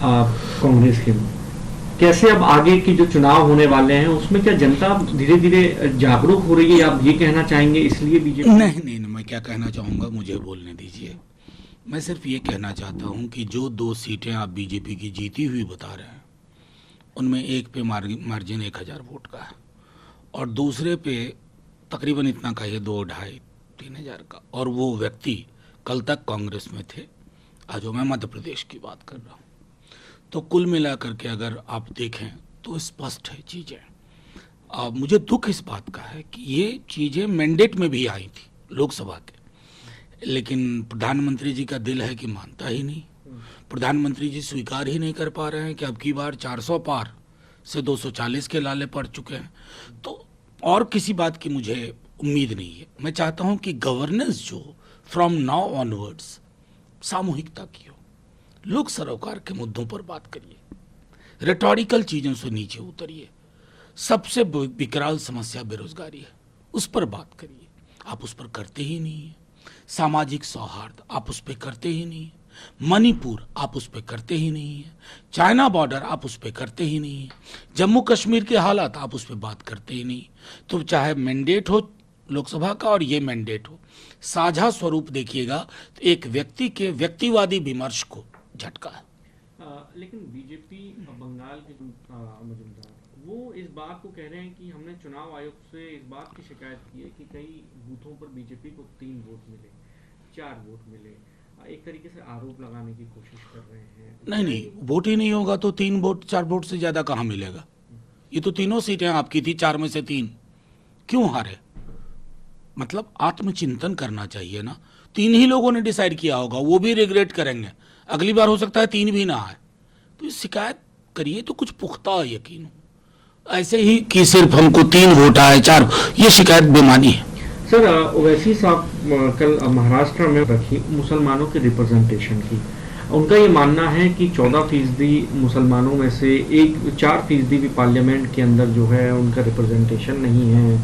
कांग्रेस के, कैसे अब आगे की जो चुनाव होने वाले हैं उसमें क्या जनता धीरे धीरे जागरूक हो रही है, आप ये कहना चाहेंगे इसलिए बीजेपी? नहीं नहीं नहीं, मैं क्या कहना चाहूँगा, मुझे बोलने दीजिए। मैं सिर्फ ये कहना चाहता हूँ कि जो 2 सीटें आप बीजेपी की जीती हुई बता रहे हैं, उनमें एक पे मार्जिन 1,000 वोट का है और दूसरे पे तकरीबन इतना का, ये 2, 2.5, 3 हज़ार का, और वो व्यक्ति कल तक कांग्रेस में थे। आज मैं मध्य प्रदेश की बात कर रहा हूँ। तो कुल मिलाकर के अगर आप देखें तो स्पष्ट है चीज़ें। मुझे दुख इस बात का है कि ये चीज़ें मैंडेट में भी आई थी लोकसभा के, लेकिन प्रधानमंत्री जी का दिल है कि मानता ही नहीं। प्रधानमंत्री जी स्वीकार ही नहीं कर पा रहे हैं कि अब की बार 400 पार से 240 के लाले पड़ चुके हैं। तो और किसी बात की मुझे उम्मीद नहीं है। मैं चाहता हूं कि गवर्नेंस जो फ्रॉम नाउ ऑनवर्ड्स सामूहिकता की हो, लोक सरोकार के मुद्दों पर बात करिए, रेटोरिकल चीज़ों से नीचे उतरिए। सबसे विकराल समस्या बेरोजगारी है, उस पर बात करिए। आप उस पर करते ही नहीं है। सामाजिक सौहार्द आप उस पर करते ही नहीं है। मणिपुर आप उस पर करते ही नहीं है। चाइना बॉर्डर आप उस पर करते ही नहीं है। जम्मू कश्मीर के हालात आप उस पर बात करते ही नहीं। तो चाहे मैंडेट हो लोकसभा का और ये मैंडेट हो, साझा स्वरूप देखिएगा तो एक व्यक्ति के व्यक्तिवादी विमर्श को झटका है। लेकिन बीजेपी बंगाल के मजुमदार वो इस बात को कह रहे हैं कि हमने चुनाव आयोग से इस बात की शिकायत की है कि कई बूथों पर बीजेपी को 3 वोट मिले, 4 वोट मिले। एक तरीके से आरोप लगाने की कोशिश कर रहे हैं। नहीं नहीं, वोट ही नहीं होगा तो 3 वोट 4 वोट से ज्यादा कहाँ मिलेगा? ये तो तीनों सीटें आपकी थी, 4 में से 3 क्यों हारे? मतलब आत्मचिंतन करना चाहिए ना। 3 ही लोगों ने डिसाइड किया होगा, वो भी रिग्रेट करेंगे। अगली बार हो सकता है 3 भी ना आए। तो ये शिकायत करिए तो कुछ पुख्ता यकीन हो। ऐसे ही कि सिर्फ हमको 3 वोट आए 4, ये शिकायत बेमानी है। सर, ओवैसी साहब कल महाराष्ट्र में रखी मुसलमानों के रिप्रेजेंटेशन की, उनका ये मानना है कि 14% मुसलमानों में से 4% भी पार्लियामेंट के अंदर जो है उनका रिप्रेजेंटेशन नहीं है।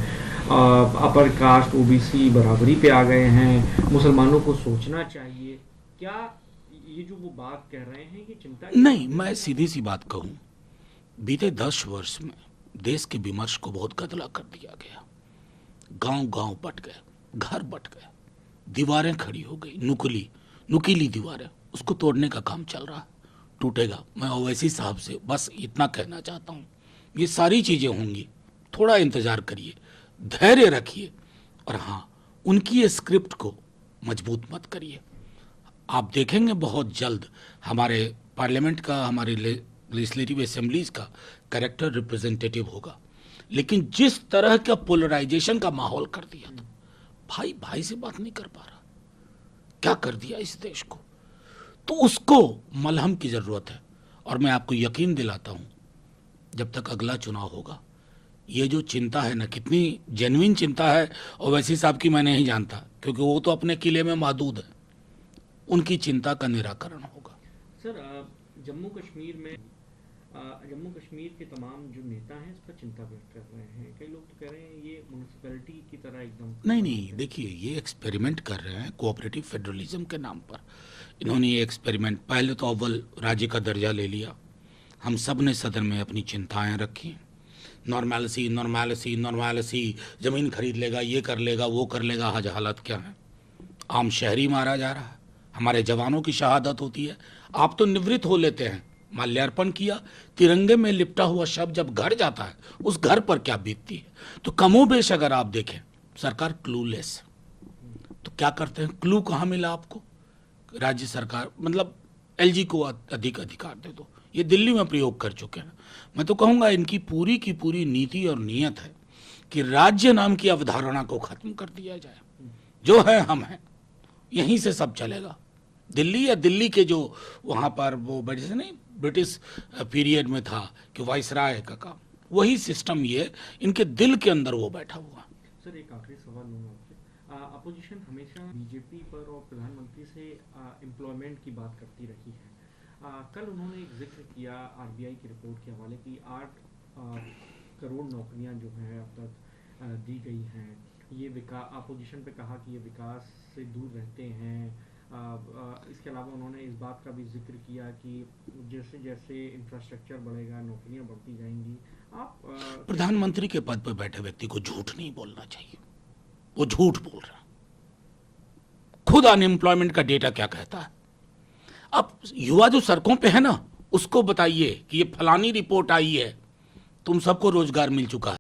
अपर कास्ट ओबीसी बराबरी पे आ गए हैं, मुसलमानों को सोचना चाहिए। क्या ये जो वो बात कह रहे हैं कि चिंता की नहीं, बात है मैं क्या? सीधी सी बात कहूं, बीते 10 वर्ष में देश के विमर्श को बहुत गदला कर दिया गया। गांव गांव बट गए, घर बट गए, दीवारें खड़ी हो गई, नुकीली दीवारें, उसको तोड़ने का काम चल रहा है। टूटेगा। मैं ओवैसी साहब से बस इतना कहना चाहता हूँ, ये सारी चीज़ें होंगी, थोड़ा इंतज़ार करिए, धैर्य रखिए, और हाँ, उनकी स्क्रिप्ट को मजबूत मत करिए। आप देखेंगे बहुत जल्द हमारे पार्लियामेंट का, हमारे लेजिस्लेटिव असेंबलीज का कैरेक्टर रिप्रेजेंटेटिव होगा। लेकिन जिस तरह का पोलराइजेशन का माहौल कर दिया था, भाई भाई से बात नहीं कर पा रहा, क्या कर दिया इस देश को, तो उसको मलहम की जरूरत है। और मैं आपको यकीन दिलाता हूं, जब तक अगला चुनाव होगा, ये जो चिंता है ना, कितनी जेन्युइन चिंता है ओवैसी साहब की मैं नहीं जानता, क्योंकि वो तो अपने किले में महदूद है। उनकी चिंता का निराकरण होगा। सर, जम्मू कश्मीर में जम्मू कश्मीर के तमाम जो नेता हैं इस पर चिंता व्यक्त कर रहे हैं। कई लोग तो कह रहे हैं ये म्यूनिसिपैलिटी की तरह एकदम नहीं बंद नहीं, है। देखिए, ये एक्सपेरिमेंट कर रहे हैं कोऑपरेटिव फेडरलिज्म के नाम पर। इन्होंने ये एक्सपेरिमेंट, पहले तो अव्वल राज्य का दर्जा ले लिया, हम सब ने सदन में अपनी चिंताएं रखी। नॉर्मैलिसी नॉर्मैलिसी नॉर्मैलिसी, ज़मीन खरीद लेगा, ये कर लेगा, वो कर लेगा। आज हालत क्या है? आम शहरी मारा जा रहा है, हमारे जवानों की शहादत होती है। आप तो निवृत्त हो लेते हैं, माल्यार्पण किया, तिरंगे में लिपटा हुआ शव जब घर जाता है, उस घर पर क्या बीतती है। तो कमोबेश अगर आप देखें, सरकार क्लूलेस। तो क्या करते हैं? क्लू कहाँ मिला आपको? राज्य सरकार, मतलब एलजी को अधिक अधिकार दे दो। ये दिल्ली में प्रयोग कर चुके हैं। मैं तो कहूँगा इनकी पूरी की पूरी नीति और नीयत है कि राज्य नाम की अवधारणा को खत्म कर दिया जाए। जो है हम हैं, यहीं से सब चलेगा। दिल्ली या दिल्ली के जो वहाँ पर वो जैसे नहीं, ब्रिटिश पीरियड में था कि वाइसराय का काम, वही सिस्टम ये इनके दिल के अंदर वो बैठा हुआ। सर, एक आखिरी सवाल लूँगा आपसे। अपोजिशन हमेशा बीजेपी पर और प्रधानमंत्री से एम्प्लॉयमेंट की बात करती रही है। कल उन्होंने एक जिक्र किया आरबीआई की रिपोर्ट के हवाले की, 8 करोड़ नौकरियां जो हैं अब तक दी गई हैं। ये अपोजिशन पे कहा कि ये विकास से दूर रहते हैं, इसके अलावा उन्होंने इस बात का भी जिक्र किया कि जैसे जैसे इंफ्रास्ट्रक्चर बढ़ेगा, नौकरियां बढ़ती जाएंगी। आप प्रधानमंत्री के पद पर बैठे व्यक्ति को झूठ नहीं बोलना चाहिए, वो झूठ बोल रहा। खुद अनएम्प्लॉयमेंट का डेटा क्या कहता है? अब युवा जो सड़कों पे है ना, उसको बताइए कि ये फलानी रिपोर्ट आई है, तुम सबको रोजगार मिल चुका है।